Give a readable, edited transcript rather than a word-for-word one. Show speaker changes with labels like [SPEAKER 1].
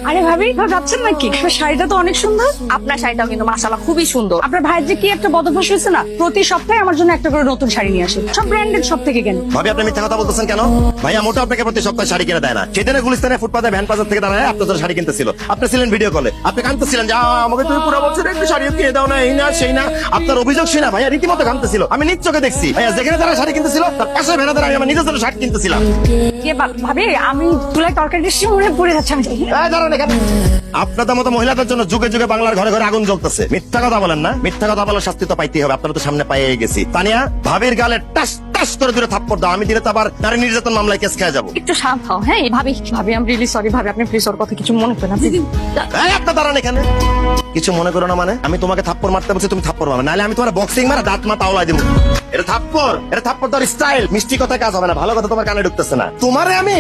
[SPEAKER 1] আরে ভাবি যাচ্ছেন নাকি? আপনার শাড়িটা তো অনেক সুন্দর।
[SPEAKER 2] আপনার শাড়িটাও কিন্তু মাশাআল্লাহ খুবই সুন্দর।
[SPEAKER 1] আপনার ভাইয়ের যে কি একটা বদভ্যাস হয়েছে না, প্রতি সপ্তাহে আমার জন্য একটা করে নতুন শাড়ি নিয়ে আসে, সব ব্র্যান্ডেড সব থেকে কেন।
[SPEAKER 3] ভাবি আপনি মিথ্যা কথা বলতেছেন কেন? ভাইয়া মোটা আপনাকে প্রতি সপ্তাহে শাড়ি কিনে দেয় না। সেদিনে গুলিস্তানে ফুটপাতে ভ্যান বাজার থেকে দাঁড়ায় আপনার জন্য শাড়ি কিনতেছিল। আপনি ছিলেন ভিডিও কলে, আপনি কাঁদতেছিলেন যে আমাকে তুমি পুরো বছর একটু শাড়ি কিনে দাও না, এই না সেই না। আপনার অভিযোগ শুনে ভাইয়া রীতিমতো কাঁদতেছিল। আমি নিজ চোখে দেখছি ভাইয়া যেখানে তারা শাড়ি কিনতেছিল তার পাশে ভ্যানে দাঁড়ায় আমি নিজের জন্য শাড়ি কিনতেছিলাম।
[SPEAKER 1] কে ভাবি আমি চুলায় তরকারি দিচ্ছি, মনে পড়ে যাচ্ছে। আমি যাই।
[SPEAKER 3] এই দাঁড়ান এখানে। আপনাদের মতো মহিলাদের জন্য যুগে যুগে বাংলার ঘরে ঘরে আগুন জ্বলতেছে। মিথ্যা কথা বলেন না, মিথ্যা কথা বলার শাস্তি তো পাইতেই হবে। আপনারা তো সামনে পাইয়ে গেছি। তানিয়া ভাবির গালে টাস টাস করে দূরে থাপ্পড় দাও, আমি দিলে তো আবার নারী নির্যাতন মামলায় কেস খেয়ে যাবো।
[SPEAKER 1] একটু শান্ত হও। হ্যাঁ ভাবি ভাবি আমি রিয়েলি সরি ভাবি, আপনি প্লিজ ওর কথা কিছু মনে করেন না।
[SPEAKER 3] এই আপনার দাঁড়ান এখানে। কিছু মনে করো না মানে? আমি তোমাকে থাপ্পড় মারতে বলছি, তুমি থাপ্পড় মারবে, নাহলে আমি তোমার বক্সিং মারা দাঁত মা তাওলাই দিব। এটা থাপ্পড়, এটা থাপ্পড় তোর স্টাইল। মিষ্টি কথা কাজ হবে না, ভালো কথা তোমার কানে ঢুকতেছে না। তোমারে আমি